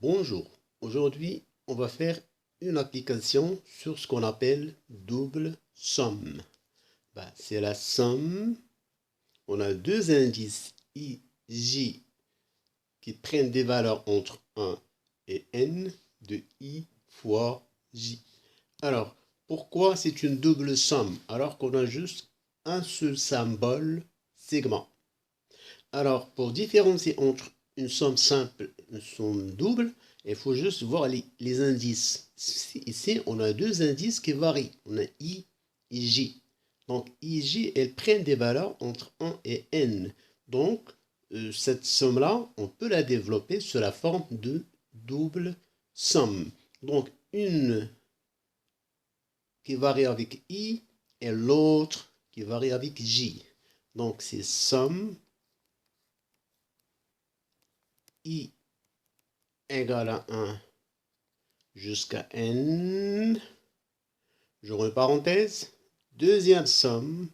Bonjour, aujourd'hui on va faire une application sur ce qu'on appelle double somme. C'est la somme, on a deux indices I, J qui prennent des valeurs entre 1 et n de I fois J. Alors, pourquoi c'est une double somme alors qu'on a juste un seul symbole segment? Alors, pour différencier entre une somme simple et une somme double, il faut juste voir les indices. Ici, on a deux indices qui varient. On a I et J. Donc, I et J, elles prennent des valeurs entre 1 et n. Donc, cette somme-là, on peut la développer sous la forme de double somme. Donc, une qui varie avec I et l'autre qui varie avec J. Donc, c'est somme I égale à 1 jusqu'à n. J'ouvre une parenthèse. Deuxième somme,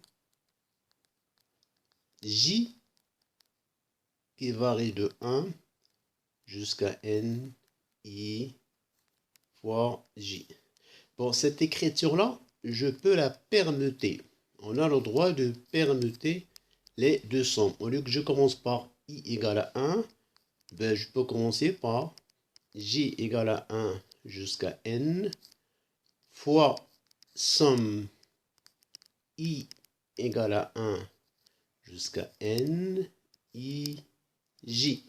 J qui varie de 1 jusqu'à n, I fois J. Bon, cette écriture-là, je peux la permuter. On a le droit de permuter les deux sommes. Au lieu que je commence par I égale à 1, je peux commencer par J égale à 1 jusqu'à n fois somme I égale à 1 jusqu'à n, I, J.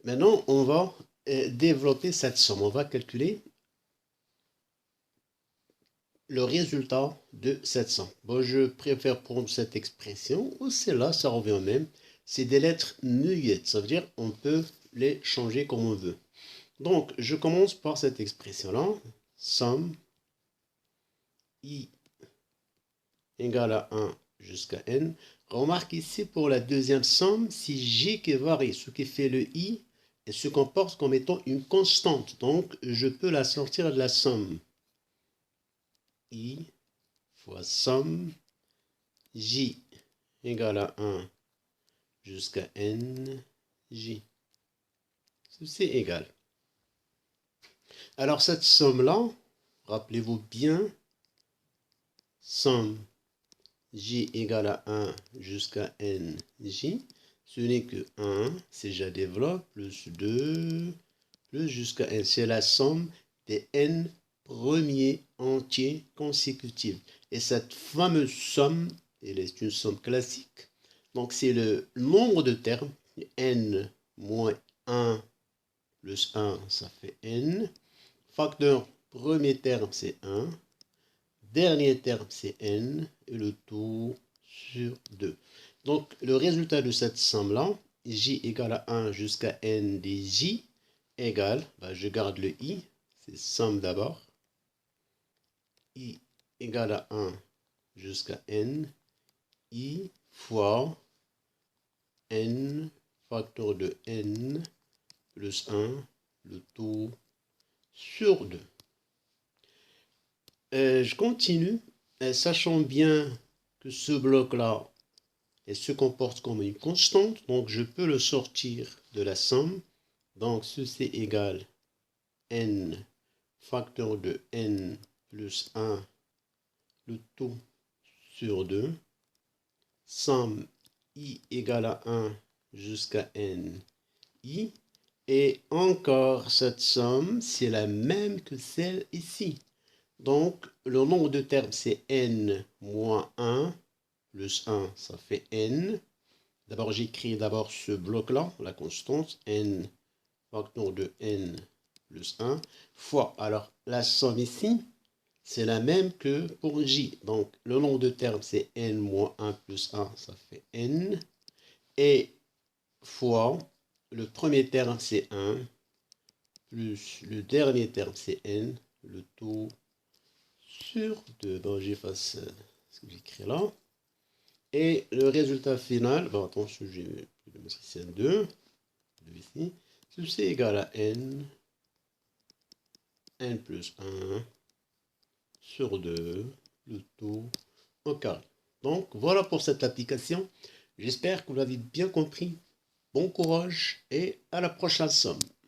Maintenant, on va développer cette somme. On va calculer le résultat de cette somme. Bon, je préfère prendre cette expression, ou celle-là, ça revient au même. C'est des lettres muettes, ça veut dire on peut les changer comme on veut. Donc, je commence par cette expression-là. Somme I égale à 1 jusqu'à n. Remarque ici pour la deuxième somme, c'est J qui varie, ce qui fait le I et se comporte comme étant une constante. Donc, je peux la sortir de la somme. I fois somme J égale à 1 jusqu'à n, J. Ceci est égal. Alors, cette somme-là, rappelez-vous bien, somme J égale à 1 jusqu'à n, J. Ce n'est que 1, si je développe, plus 2, plus jusqu'à n. C'est la somme des n premiers entiers consécutifs. Et cette fameuse somme, elle est une somme classique. Donc, c'est le nombre de termes, n moins 1 plus 1, ça fait n. Facteur premier terme, c'est 1. Dernier terme, c'est n. Et le tout sur 2. Donc, le résultat de cette somme-là, j égale à 1 jusqu'à n des j, égale, je garde le i, c'est somme d'abord, I égale à 1 jusqu'à n, I fois n, facteur de n, plus 1, le tout sur 2. Je continue, sachant bien que ce bloc-là se comporte comme une constante, donc je peux le sortir de la somme. Donc ceci égale n, facteur de n plus 1, le tout sur 2, somme I égale à 1 jusqu'à n, I, et encore cette somme, c'est la même que celle ici. Donc, le nombre de termes, c'est n moins 1, plus 1, ça fait n. D'abord, j'écris d'abord ce bloc-là, la constante, n, facteur de n plus 1, fois. Alors, la somme ici, c'est la même que pour j. Donc, le nombre de termes, c'est n moins 1 plus 1, ça fait n. Et fois, le premier terme, c'est 1, plus le dernier terme, c'est n, le tout sur 2. Bon, j'efface ce que j'écris là. Et le résultat final, attention, je vais mettre ici un 2, ici. Ceci est égal à n, n plus 1 sur 2, le tout au carré. Donc, voilà pour cette application. J'espère que vous l'avez bien compris. bon courage et à la prochaine somme.